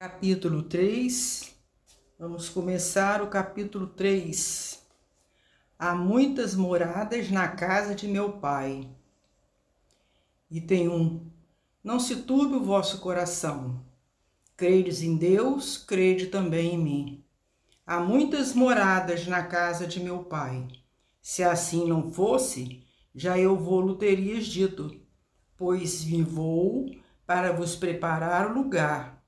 Capítulo 3, vamos começar o capítulo 3. Há muitas moradas na casa de meu pai. Item 1. Não se turbe o vosso coração. Credes em Deus, crede também em mim. Há muitas moradas na casa de meu pai. Se assim não fosse, já eu vou-lo terias dito, pois me vou para vos preparar o lugar.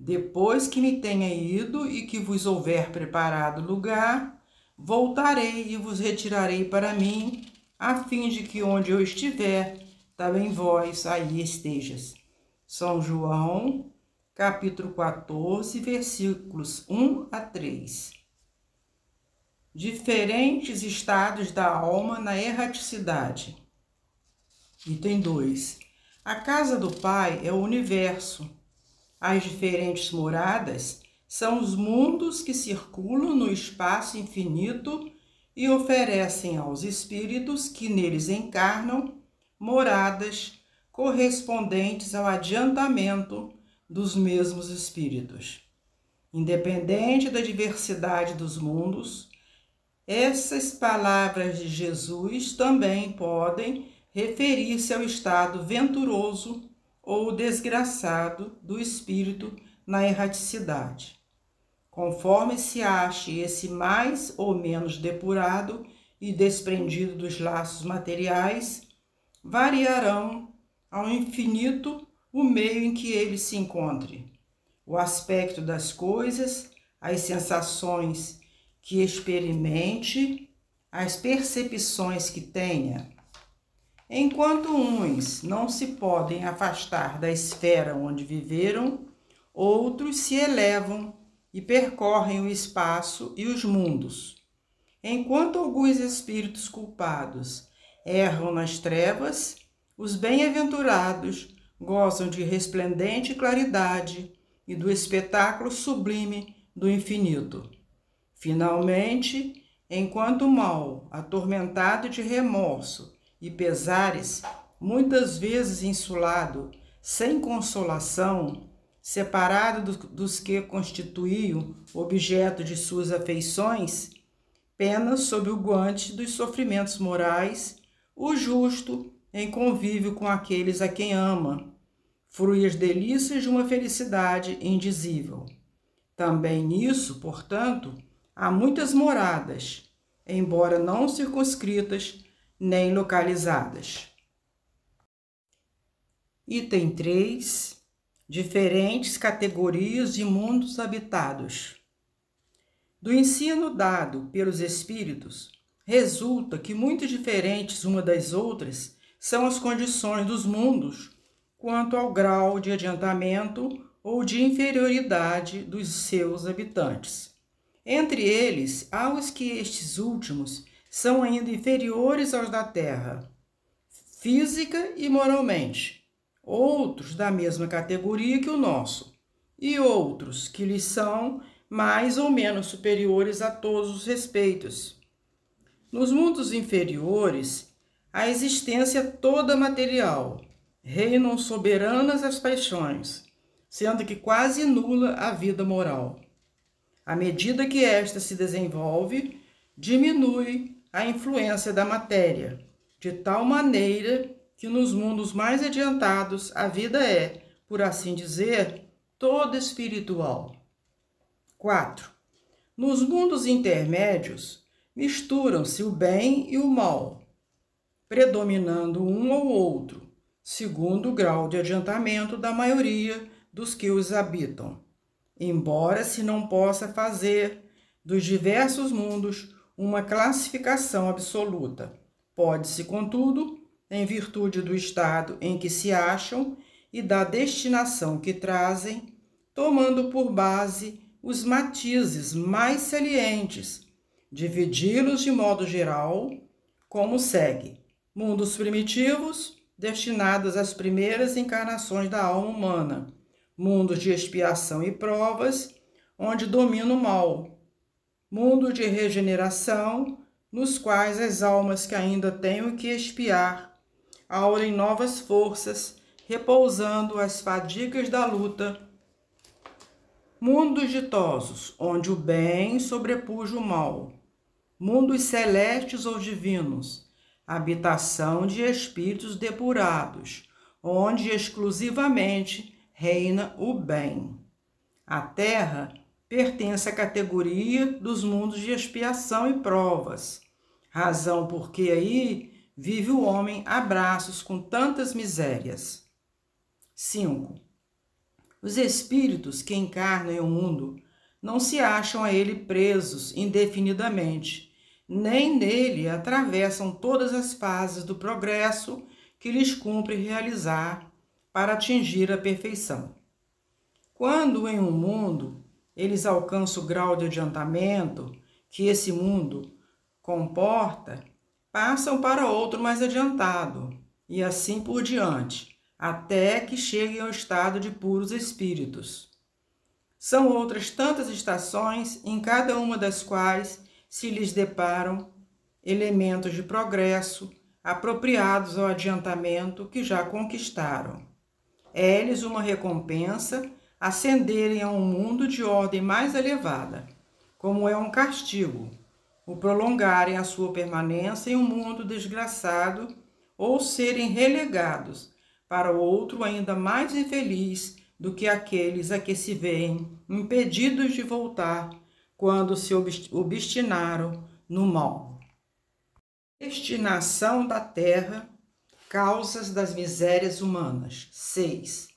Depois que me tenha ido e que vos houver preparado lugar, voltarei e vos retirarei para mim, a fim de que onde eu estiver, também vós aí estejas. São João, capítulo 14, versículos 1 a 3. Diferentes estados da alma na erraticidade. Item 2. A casa do Pai é o universo. As diferentes moradas são os mundos que circulam no espaço infinito e oferecem aos espíritos que neles encarnam moradas correspondentes ao adiantamento dos mesmos espíritos. Independente da diversidade dos mundos, essas palavras de Jesus também podem referir-se ao estado venturoso ou desgraçado do espírito na erraticidade. Conforme se ache esse mais ou menos depurado e desprendido dos laços materiais, variarão ao infinito o meio em que ele se encontre, o aspecto das coisas, as sensações que experimente, as percepções que tenha. Enquanto uns não se podem afastar da esfera onde viveram, outros se elevam e percorrem o espaço e os mundos. Enquanto alguns espíritos culpados erram nas trevas, os bem-aventurados gozam de resplendente claridade e do espetáculo sublime do infinito. Finalmente, enquanto o mal, atormentado de remorso e pesares, muitas vezes insulado, sem consolação, separado dos que constituíam objeto de suas afeições, pena sob o guante dos sofrimentos morais, o justo, em convívio com aqueles a quem ama, frui as delícias de uma felicidade indizível. Também nisso, portanto, há muitas moradas, embora não circunscritas nem localizadas. Item 3. Diferentes categorias de mundos habitados. Do ensino dado pelos espíritos, resulta que muito diferentes uma das outras são as condições dos mundos quanto ao grau de adiantamento ou de inferioridade dos seus habitantes. Entre eles, há os que estes últimos são ainda inferiores aos da Terra, física e moralmente, outros da mesma categoria que o nosso, e outros que lhes são mais ou menos superiores a todos os respeitos. Nos mundos inferiores, a existência toda material, reinam soberanas as paixões, sendo que quase nula a vida moral. À medida que esta se desenvolve, diminui a influência da matéria, de tal maneira que nos mundos mais adiantados a vida é, por assim dizer, toda espiritual. 4. Nos mundos intermédios, misturam-se o bem e o mal, predominando um ou outro, segundo o grau de adiantamento da maioria dos que os habitam. Embora se não possa fazer dos diversos mundos uma classificação absoluta, pode-se, contudo, em virtude do estado em que se acham e da destinação que trazem, tomando por base os matizes mais salientes, dividi-los de modo geral, como segue: mundos primitivos, destinados às primeiras encarnações da alma humana, mundos de expiação e provas, onde domina o mal, mundo de regeneração, nos quais as almas que ainda têm o que expiar aurem novas forças, repousando as fadigas da luta Mundos ditosos, onde o bem sobrepuja o mal. Mundos celestes ou divinos, habitação de espíritos depurados, onde exclusivamente reina o bem. A Terra pertence à categoria dos mundos de expiação e provas, razão porque aí vive o homem a braços com tantas misérias. 5. Os espíritos que encarnam em um mundo não se acham a ele presos indefinidamente, nem nele atravessam todas as fases do progresso que lhes cumpre realizar para atingir a perfeição. Quando em um mundo eles alcançam o grau de adiantamento que esse mundo comporta, passam para outro mais adiantado, e assim por diante, até que cheguem ao estado de puros espíritos. São outras tantas estações, em cada uma das quais se lhes deparam elementos de progresso apropriados ao adiantamento que já conquistaram. É-lhes uma recompensa ascenderem a um mundo de ordem mais elevada, como é um castigo, o prolongarem a sua permanência em um mundo desgraçado ou serem relegados para outro ainda mais infeliz do que aqueles a que se veem impedidos de voltar quando se obstinaram no mal. Destinação da terra, causas das misérias humanas. 6.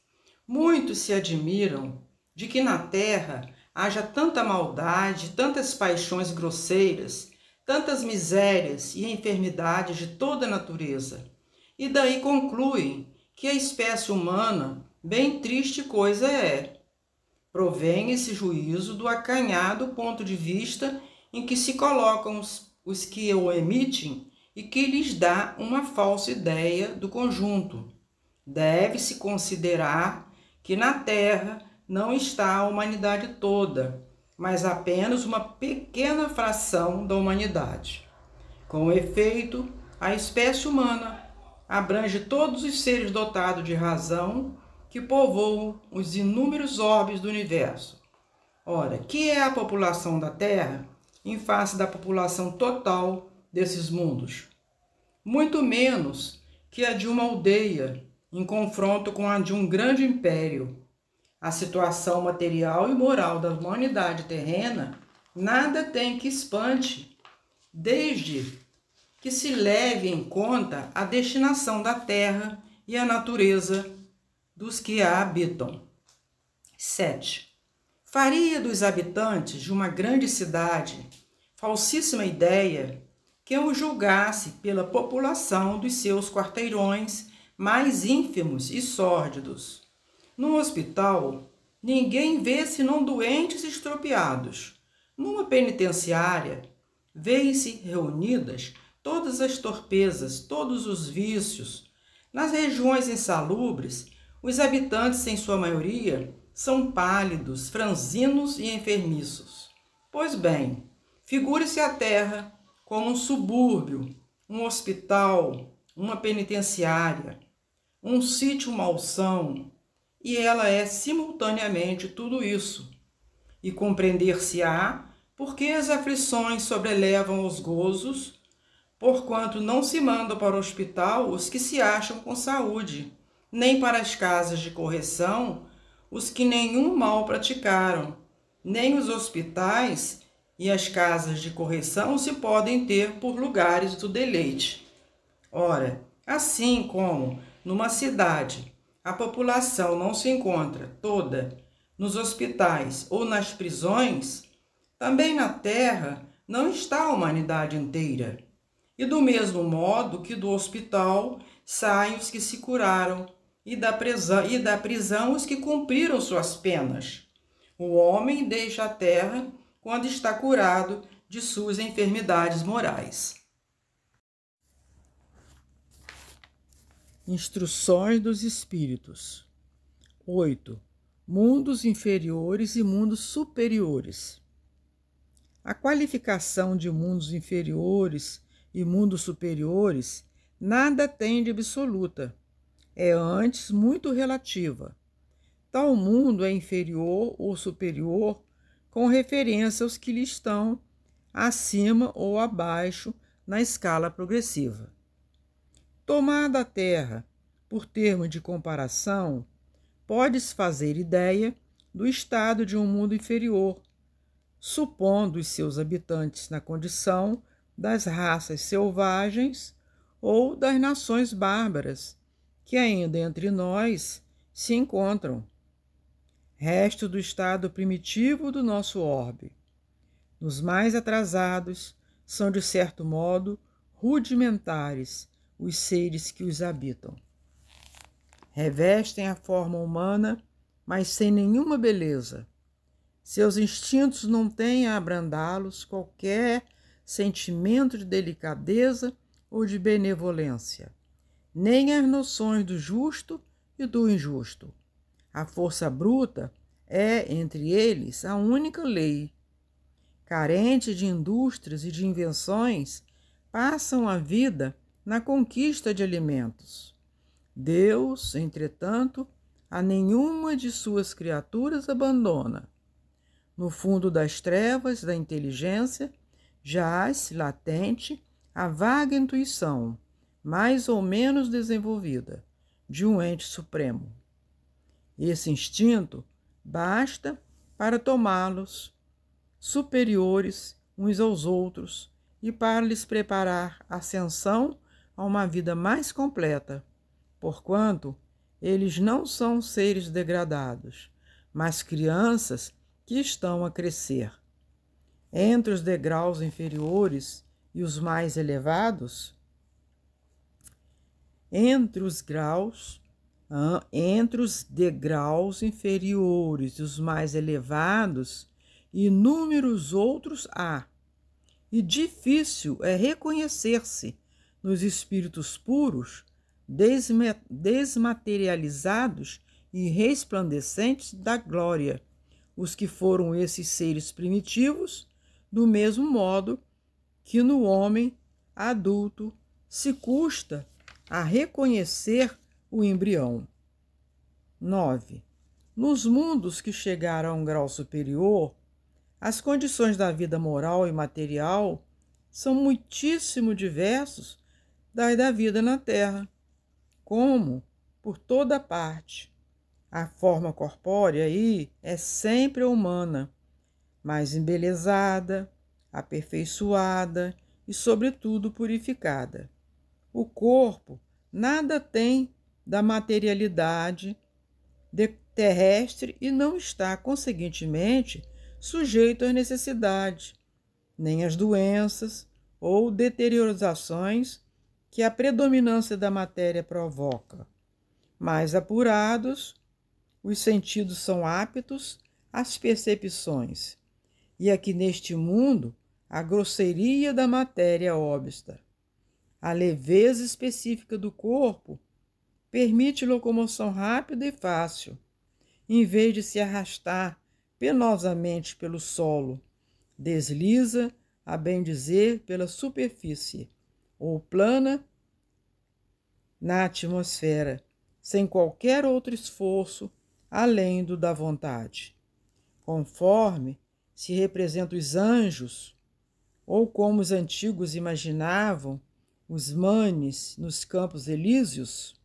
Muitos se admiram de que na terra haja tanta maldade, tantas paixões grosseiras, tantas misérias e enfermidades de toda a natureza, e daí concluem que a espécie humana bem triste coisa é. Provém esse juízo do acanhado ponto de vista em que se colocam os que o emitem e que lhes dá uma falsa ideia do conjunto. Deve-se considerar que na Terra não está a humanidade toda, mas apenas uma pequena fração da humanidade. Com efeito, a espécie humana abrange todos os seres dotados de razão que povoam os inúmeros orbes do universo. Ora, que é a população da Terra em face da população total desses mundos? Muito menos que a de uma aldeia em confronto com a de um grande império. A situação material e moral da humanidade terrena nada tem que espante, desde que se leve em conta a destinação da terra e a natureza dos que a habitam. 7. Faria dos habitantes de uma grande cidade falsíssima ideia que o julgasse pela população dos seus quarteirões mais ínfimos e sórdidos. No hospital, ninguém vê senão doentes estropiados. Numa penitenciária, vê-se reunidas todas as torpezas, todos os vícios. Nas regiões insalubres, os habitantes, em sua maioria, são pálidos, franzinos e enfermiços. Pois bem, figure-se a terra como um subúrbio, um hospital, uma penitenciária, um sítio malsão, e ela é simultaneamente tudo isso. E compreender-se-á porque as aflições sobrelevam os gozos, porquanto não se mandam para o hospital os que se acham com saúde, nem para as casas de correção os que nenhum mal praticaram, nem os hospitais e as casas de correção se podem ter por lugares do deleite. Ora, assim como numa cidade a população não se encontra toda nos hospitais ou nas prisões, também na terra não está a humanidade inteira. E do mesmo modo que do hospital saem os que se curaram, e da prisão os que cumpriram suas penas. O homem deixa a terra quando está curado de suas enfermidades morais. Instruções dos Espíritos. 8. Mundos inferiores e mundos superiores. A qualificação de mundos inferiores e mundos superiores nada tem de absoluta, é antes muito relativa. Tal mundo é inferior ou superior com referência aos que lhe estão acima ou abaixo na escala progressiva. Tomada a Terra por termo de comparação, pode-se fazer ideia do estado de um mundo inferior, supondo os seus habitantes na condição das raças selvagens ou das nações bárbaras, que ainda entre nós se encontram, resto do estado primitivo do nosso orbe. Os mais atrasados são, de certo modo, rudimentares os seres que os habitam. Revestem a forma humana, mas sem nenhuma beleza. Seus instintos não têm a abrandá-los qualquer sentimento de delicadeza ou de benevolência, nem as noções do justo e do injusto. A força bruta é, entre eles, a única lei. Carente de indústrias e de invenções, passam a vida na conquista de alimentos. Deus, entretanto, a nenhuma de suas criaturas abandona. No fundo das trevas da inteligência, jaz latente a vaga intuição, mais ou menos desenvolvida, de um ente supremo. Esse instinto basta para tomá-los superiores uns aos outros e para lhes preparar ascensão a uma vida mais completa, porquanto eles não são seres degradados, mas crianças que estão a crescer. Entre os degraus inferiores e os mais elevados, entre os degraus inferiores e os mais elevados, inúmeros outros há, e difícil é reconhecer-se nos espíritos puros, desmaterializados e resplandecentes da glória, os que foram esses seres primitivos, do mesmo modo que no homem adulto se custa a reconhecer o embrião. 9. Nos mundos que chegaram a um grau superior, as condições da vida moral e material são muitíssimo diversas das da vida na Terra, como por toda parte. A forma corpórea aí é sempre humana, mas embelezada, aperfeiçoada e, sobretudo, purificada. O corpo nada tem da materialidade terrestre e não está, conseguintemente, sujeito às necessidades, nem às doenças ou deteriorizações que a predominância da matéria provoca. Mais apurados, os sentidos são aptos às percepções, e aqui neste mundo a grosseria da matéria obsta. A leveza específica do corpo permite locomoção rápida e fácil, em vez de se arrastar penosamente pelo solo, desliza, a bem dizer, pela superfície, ou plana na atmosfera, sem qualquer outro esforço além do da vontade. Conforme se representam os anjos, ou como os antigos imaginavam, os manes nos campos elíseos,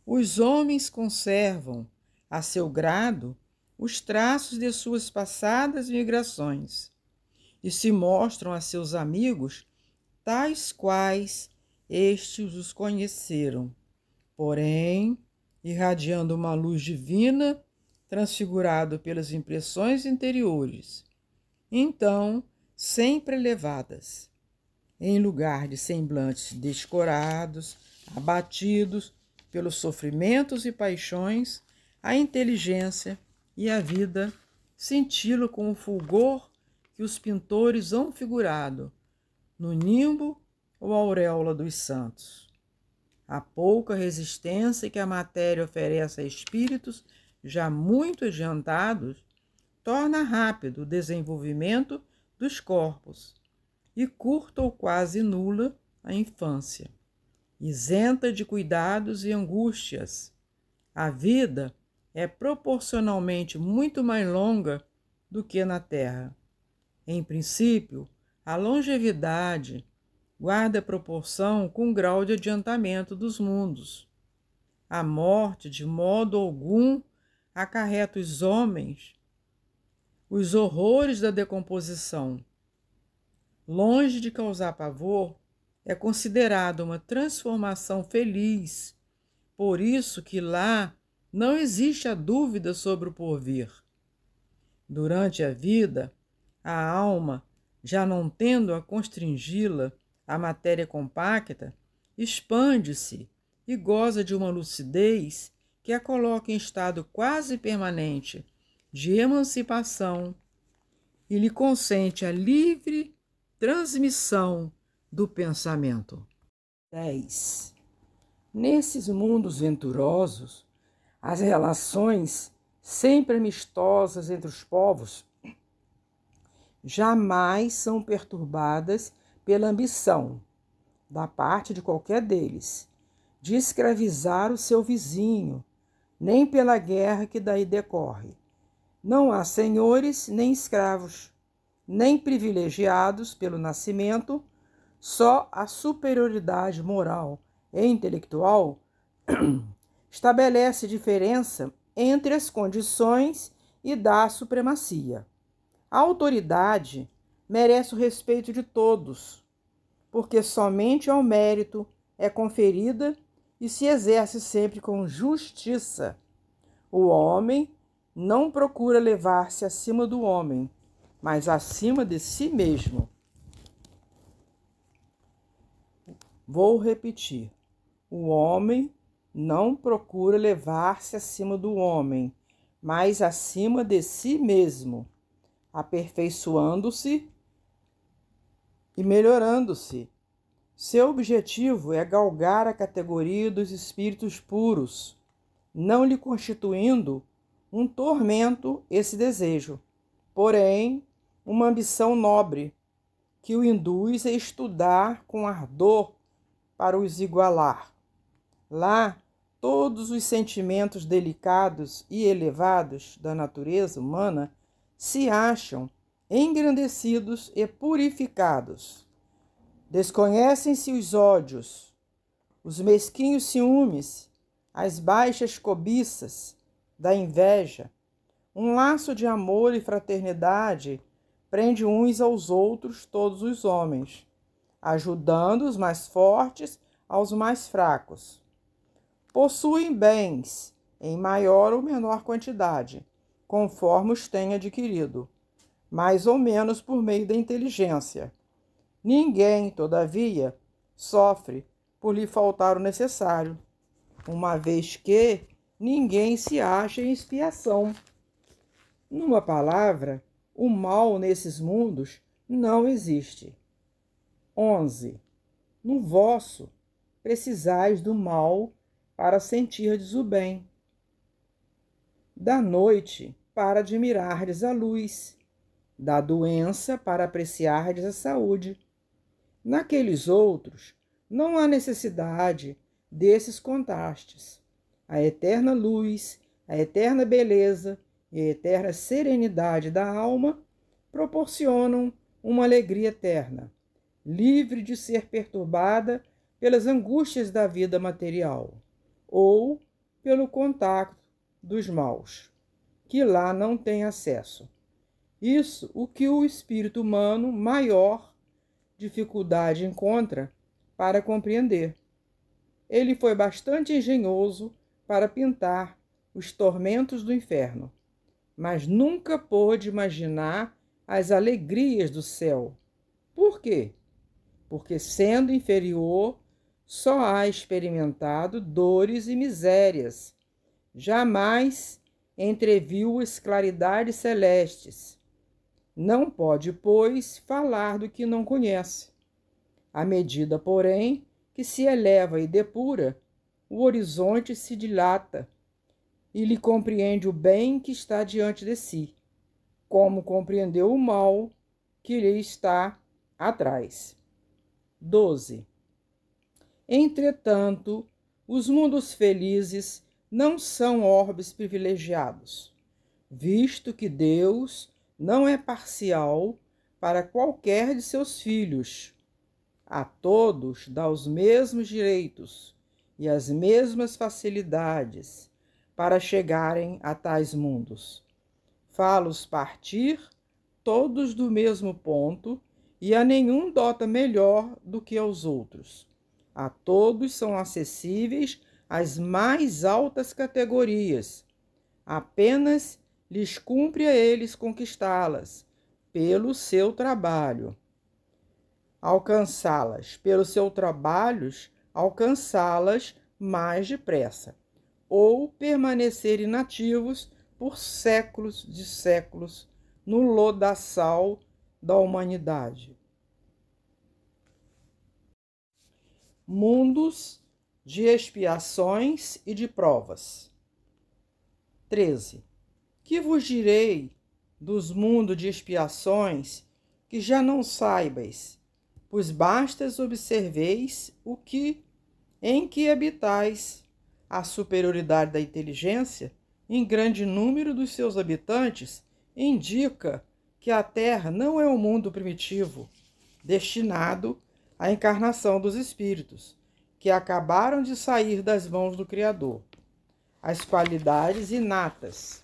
os homens conservam, a seu grado, os traços de suas passadas migrações e se mostram a seus amigos tais quais estes os conheceram, porém, irradiando uma luz divina, transfigurado pelas impressões interiores, então sempre elevadas, em lugar de semblantes descorados, abatidos pelos sofrimentos e paixões, a inteligência e a vida cintilam com o fulgor que os pintores hão figurado no nimbo ou auréola dos santos. A pouca resistência que a matéria oferece a espíritos já muito adiantados torna rápido o desenvolvimento dos corpos e curta ou quase nula a infância, isenta de cuidados e angústias. A vida é proporcionalmente muito mais longa do que na Terra. Em princípio, a longevidade guarda proporção com o grau de adiantamento dos mundos. A morte, de modo algum, acarreta os homens os horrores da decomposição. Longe de causar pavor, é considerada uma transformação feliz, por isso que lá não existe a dúvida sobre o porvir. Durante a vida, a alma, já não tendo a constringi-la à matéria compacta, expande-se e goza de uma lucidez que a coloca em estado quase permanente de emancipação e lhe consente a livre transmissão do pensamento. 10. Nesses mundos venturosos, as relações sempre amistosas entre os povos jamais são perturbadas pela ambição, da parte de qualquer deles, de escravizar o seu vizinho, nem pela guerra que daí decorre. Não há senhores nem escravos, nem privilegiados pelo nascimento, só a superioridade moral e intelectual estabelece diferença entre as condições e dá supremacia. A autoridade merece o respeito de todos, porque somente ao mérito é conferida e se exerce sempre com justiça. O homem não procura levar-se acima do homem, mas acima de si mesmo. Vou repetir. O homem não procura levar-se acima do homem, mas acima de si mesmo, aperfeiçoando-se e melhorando-se. Seu objetivo é galgar a categoria dos espíritos puros, não lhe constituindo um tormento esse desejo, porém, uma ambição nobre, que o induz a estudar com ardor para os igualar. Lá, todos os sentimentos delicados e elevados da natureza humana se acham engrandecidos e purificados. Desconhecem-se os ódios, os mesquinhos ciúmes, as baixas cobiças da inveja. Um laço de amor e fraternidade prende uns aos outros todos os homens, ajudando os mais fortes aos mais fracos. Possuem bens em maior ou menor quantidade, conforme os têm adquirido, mais ou menos por meio da inteligência. Ninguém, todavia, sofre por lhe faltar o necessário, uma vez que ninguém se acha em expiação. Numa palavra, o mal nesses mundos não existe. 11. No vosso, precisais do mal para sentirdes o bem, da noite para admirardes a luz, da doença para apreciardes a saúde. Naqueles outros, não há necessidade desses contrastes. A eterna luz, a eterna beleza e a eterna serenidade da alma proporcionam uma alegria eterna, livre de ser perturbada pelas angústias da vida material ou pelo contato dos maus, que lá não tem acesso. Isso o que o espírito humano maior dificuldade encontra para compreender. Ele foi bastante engenhoso para pintar os tormentos do inferno, mas nunca pôde imaginar as alegrias do céu. Por quê? Porque, sendo inferior, só há experimentado dores e misérias. Jamais entreviu as claridades celestes. Não pode, pois, falar do que não conhece. À medida, porém, que se eleva e depura, o horizonte se dilata e lhe compreende o bem que está diante de si, como compreendeu o mal que lhe está atrás. 12. Entretanto, os mundos felizes não são orbes privilegiados, visto que Deus não é parcial para qualquer de seus filhos. A todos dá os mesmos direitos e as mesmas facilidades para chegarem a tais mundos. Fá-los partir todos do mesmo ponto, e a nenhum dota melhor do que aos outros. A todos são acessíveis as mais altas categorias. Apenas lhes cumpre a eles conquistá-las pelo seu trabalho. Alcançá-las pelo seu trabalho, alcançá-las mais depressa, ou permanecer inativos por séculos de séculos no lodaçal da humanidade. Mundos de expiações e de provas. 13. Que vos direi dos mundos de expiações que já não saibais, pois bastas observeis em que habitais. A superioridade da inteligência, em grande número dos seus habitantes, indica que a Terra não é um mundo primitivo, destinado à encarnação dos espíritos, que acabaram de sair das mãos do Criador. As qualidades inatas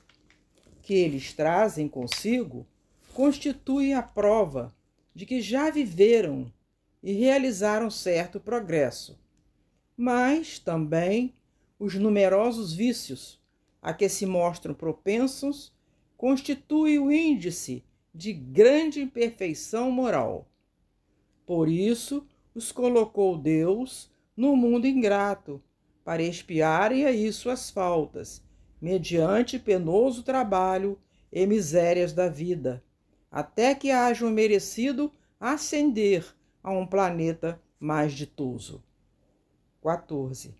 que eles trazem consigo constituem a prova de que já viveram e realizaram certo progresso, mas também os numerosos vícios a que se mostram propensos constituem o índice de grande imperfeição moral. Por isso, os colocou Deus no mundo ingrato, para expiarem aí suas faltas, mediante penoso trabalho e misérias da vida, até que hajam merecido ascender a um planeta mais ditoso. 14.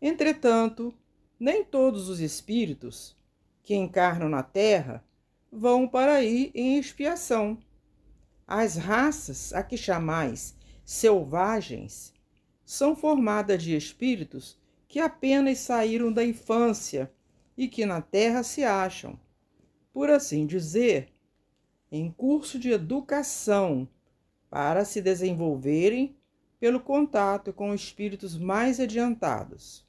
Entretanto, nem todos os espíritos que encarnam na Terra vão para aí em expiação. As raças a que chamais selvagens são formadas de espíritos que apenas saíram da infância e que na Terra se acham, por assim dizer, em curso de educação para se desenvolverem pelo contato com espíritos mais adiantados.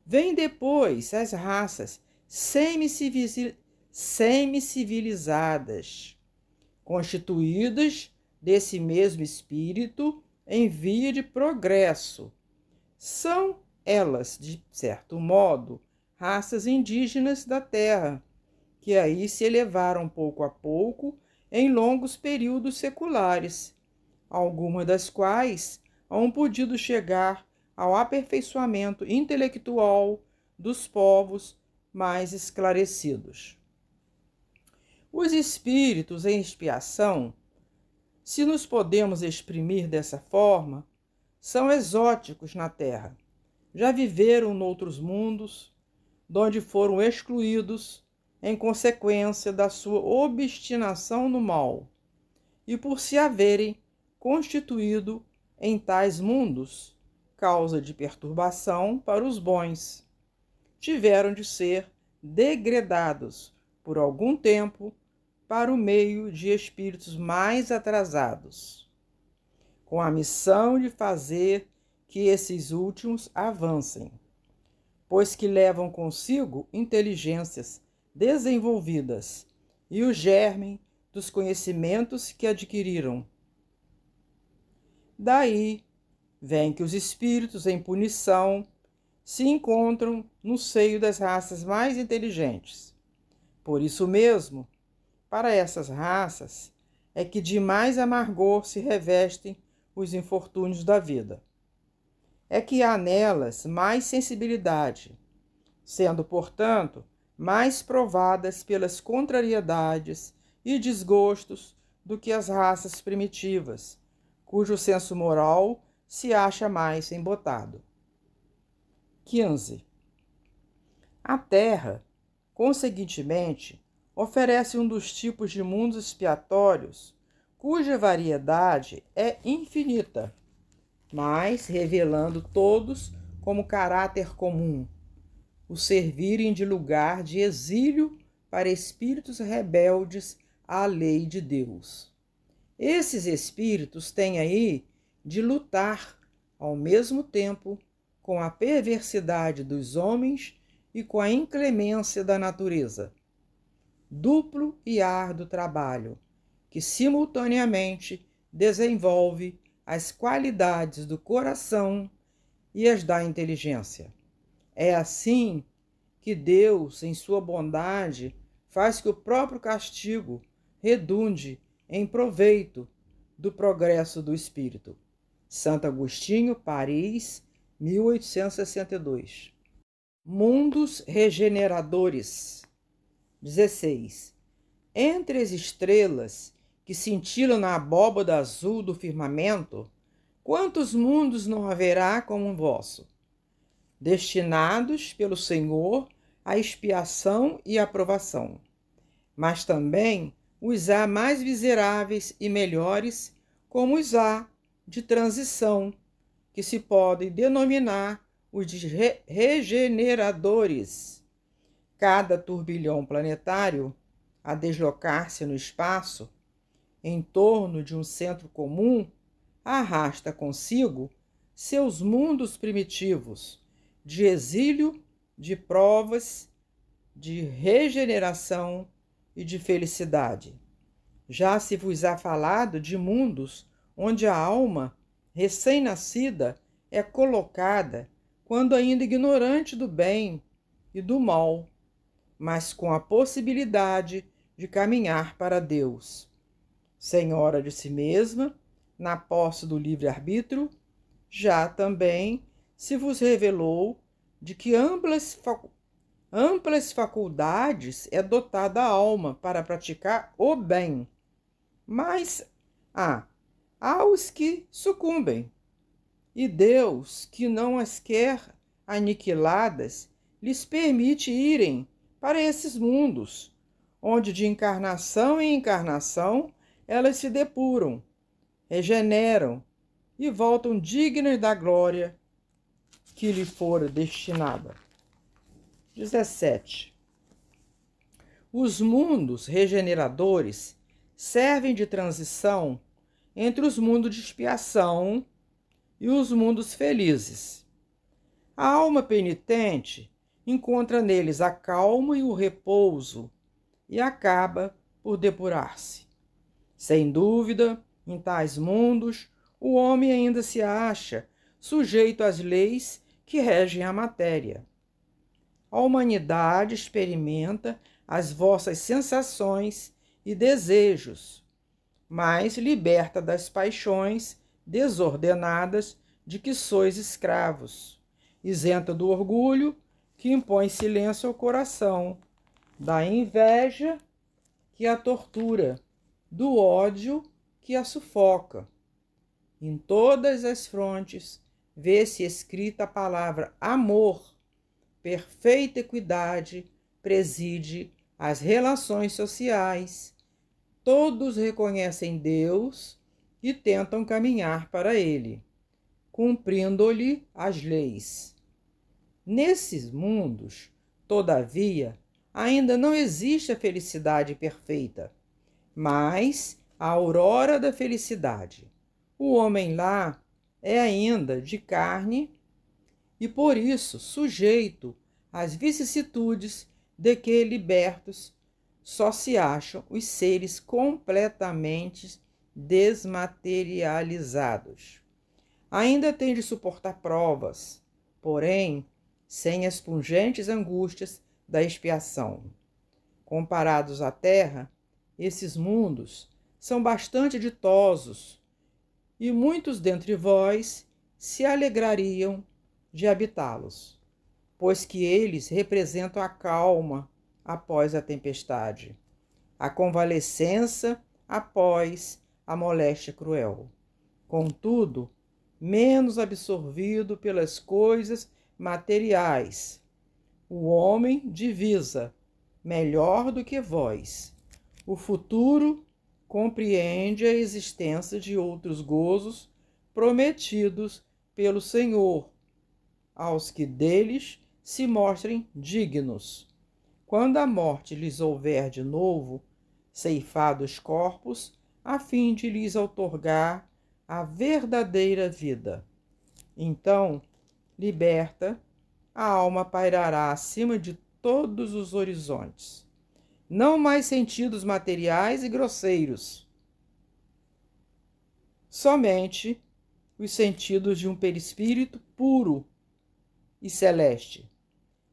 Vêm depois as raças semi-civilizadas, constituídas desse mesmo espírito em via de progresso. São elas, de certo modo, raças indígenas da Terra, que aí se elevaram pouco a pouco em longos períodos seculares, algumas das quais hão podido chegar ao aperfeiçoamento intelectual dos povos mais esclarecidos. Os espíritos em expiação, se nos podemos exprimir dessa forma, são exóticos na Terra. Já viveram noutros mundos, donde foram excluídos em consequência da sua obstinação no mal, e por se haverem constituído em tais mundos, causa de perturbação para os bons, tiveram de ser degredados por algum tempo para o meio de espíritos mais atrasados, com a missão de fazer que esses últimos avancem, pois que levam consigo inteligências desenvolvidas e o germe dos conhecimentos que adquiriram. Daí vem que os espíritos em punição se encontram no seio das raças mais inteligentes. Por isso mesmo, para essas raças é que de mais amargor se revestem os infortúnios da vida. É que há nelas mais sensibilidade, sendo, portanto, mais provadas pelas contrariedades e desgostos do que as raças primitivas, cujo senso moral se acha mais embotado. 15. A Terra, conseguintemente, oferece um dos tipos de mundos expiatórios cuja variedade é infinita, mas revelando todos como caráter comum, o servirem de lugar de exílio para espíritos rebeldes à lei de Deus. Esses espíritos têm aí de lutar, ao mesmo tempo, com a perversidade dos homens e com a inclemência da natureza. Duplo e árduo trabalho, que simultaneamente desenvolve as qualidades do coração e as da inteligência. É assim que Deus, em sua bondade, faz que o próprio castigo redunde em proveito do progresso do espírito. Santo Agostinho, Paris, 1862. Mundos regeneradores. 16. Entre as estrelas que cintilam na abóbada azul do firmamento, quantos mundos não haverá como o vosso, destinados pelo Senhor à expiação e aprovação? Mas também os há mais miseráveis e melhores, como os há de transição, que se podem denominar os de regeneradores. Cada turbilhão planetário, a deslocar-se no espaço, em torno de um centro comum, arrasta consigo seus mundos primitivos, de exílio, de provas, de regeneração e de felicidade. Já se vos há falado de mundos onde a alma, recém-nascida, é colocada, quando ainda ignorante do bem e do mal, mas com a possibilidade de caminhar para Deus. Senhora de si mesma, na posse do livre-arbítrio, já também se vos revelou de que amplas faculdades é dotada a alma para praticar o bem. Mas há os que sucumbem, e Deus, que não as quer aniquiladas, lhes permite irem para esses mundos, onde de encarnação em encarnação elas se depuram, regeneram e voltam dignas da glória que lhe fora destinada. 17. Os mundos regeneradores servem de transição entre os mundos de expiação e os mundos felizes. A alma penitente encontra neles a calma e o repouso e acaba por depurar-se. Sem dúvida, em tais mundos, o homem ainda se acha sujeito às leis que regem a matéria. A humanidade experimenta as vossas sensações e desejos, mas liberta das paixões desordenadas de que sois escravos, isenta do orgulho que impõe silêncio ao coração, da inveja que a tortura, do ódio que a sufoca. Em todas as frontes vê-se escrita a palavra amor. Perfeita equidade preside as relações sociais. Todos reconhecem Deus e tentam caminhar para Ele, cumprindo-lhe as leis. Nesses mundos, todavia, ainda não existe a felicidade perfeita, mas a aurora da felicidade. O homem lá é ainda de carne e, por isso, sujeito às vicissitudes de que, libertos, só se acham os seres completamente desmaterializados. Ainda tem de suportar provas, porém, sem as pungentes angústias da expiação. Comparados à terra, esses mundos são bastante ditosos, e muitos dentre vós se alegrariam de habitá-los, pois que eles representam a calma após a tempestade, a convalescença após a moléstia cruel. Contudo, menos absorvido pelas coisas materiais, o homem divisa, melhor do que vós, o futuro compreende a existência de outros gozos prometidos pelo Senhor, aos que deles se mostrem dignos, quando a morte lhes houver de novo ceifado os corpos, a fim de lhes outorgar a verdadeira vida. Então, liberta, a alma pairará acima de todos os horizontes. Não mais sentidos materiais e grosseiros, somente os sentidos de um perispírito puro e celeste,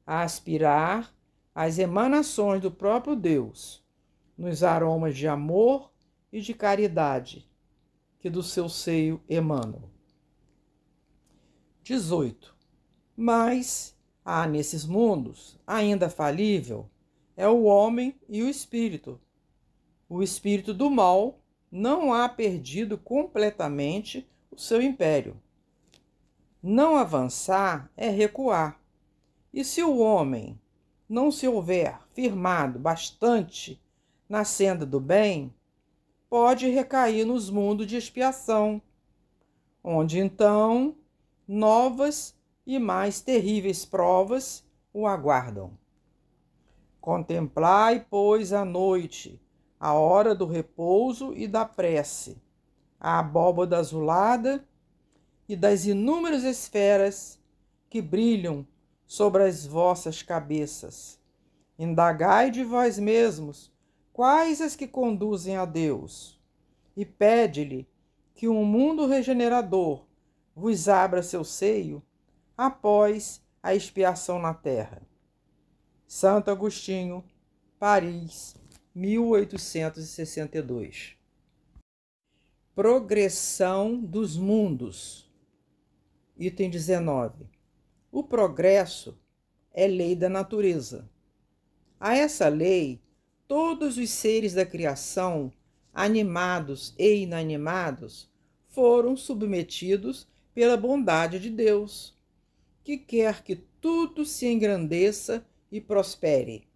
a aspirar às emanações do próprio Deus, nos aromas de amor e de caridade que do seu seio emanam. 18. Mas há nesses mundos, ainda falível, é o homem e o espírito. O espírito do mal não há perdido completamente o seu império. Não avançar é recuar. E se o homem não se houver firmado bastante na senda do bem, pode recair nos mundos de expiação, onde então novas e mais terríveis provas o aguardam. Contemplai, pois, à noite, a hora do repouso e da prece, a abóbada azulada e das inúmeras esferas que brilham sobre as vossas cabeças. Indagai de vós mesmos quais as que conduzem a Deus, e pede-lhe que um mundo regenerador vos abra seu seio após a expiação na terra. Santo Agostinho, Paris, 1862. Progressão dos mundos. Item 19. O progresso é lei da natureza. A essa lei, todos os seres da criação, animados e inanimados, foram submetidos pela bondade de Deus, que quer que tudo se engrandeça e prospere.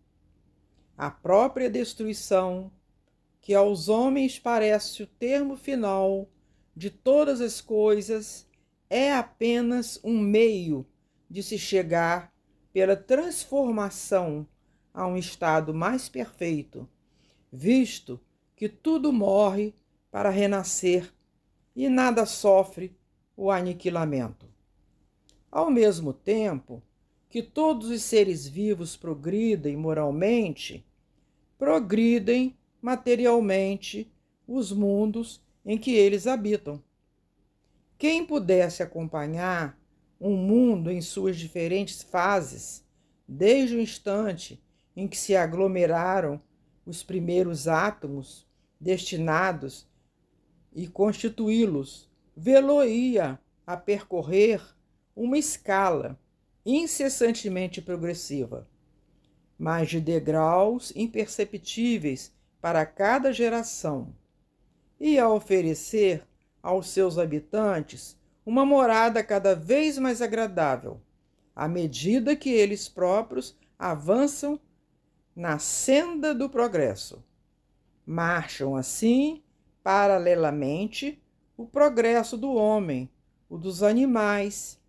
A própria destruição, que aos homens parece o termo final de todas as coisas, é apenas um meio de se chegar pela transformação a um estado mais perfeito, visto que tudo morre para renascer e nada sofre o aniquilamento. Ao mesmo tempo que todos os seres vivos progridem moralmente, progridem materialmente os mundos em que eles habitam. Quem pudesse acompanhar um mundo em suas diferentes fases, desde o instante em que se aglomeraram os primeiros átomos destinados e constituí-los, vê-lo-ia a percorrer uma escala incessantemente progressiva, mas de degraus imperceptíveis para cada geração, e a oferecer aos seus habitantes uma morada cada vez mais agradável, à medida que eles próprios avançam na senda do progresso. Marcham assim, paralelamente, o progresso do homem, o dos animais,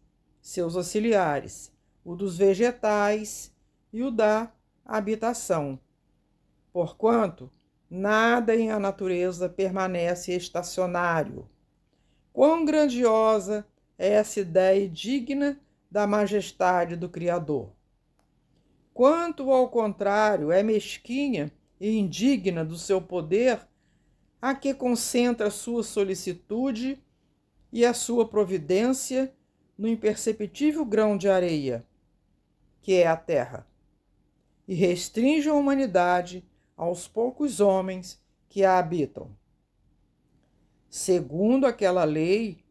seus auxiliares, o dos vegetais e o da habitação. Porquanto nada em a natureza permanece estacionário. Quão grandiosa é essa ideia digna da majestade do Criador! Quanto, ao contrário, é mesquinha e indigna do seu poder a que concentra a sua solicitude e a sua providência no imperceptível grão de areia, que é a terra, e restringe a humanidade aos poucos homens que a habitam. Segundo aquela lei,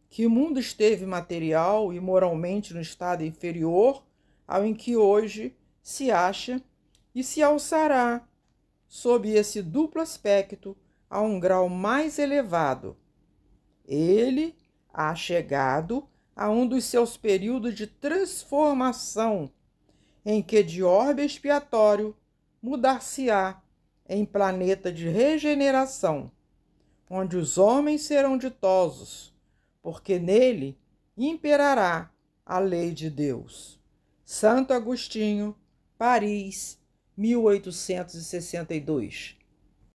que o mundo esteve material e moralmente no estado inferior ao em que hoje se acha, e se alçará, sob esse duplo aspecto, a um grau mais elevado. Ele há chegado a um dos seus períodos de transformação, em que de orbe expiatório mudar-se-á em planeta de regeneração, onde os homens serão ditosos, porque nele imperará a lei de Deus. Santo Agostinho, Paris, 1862.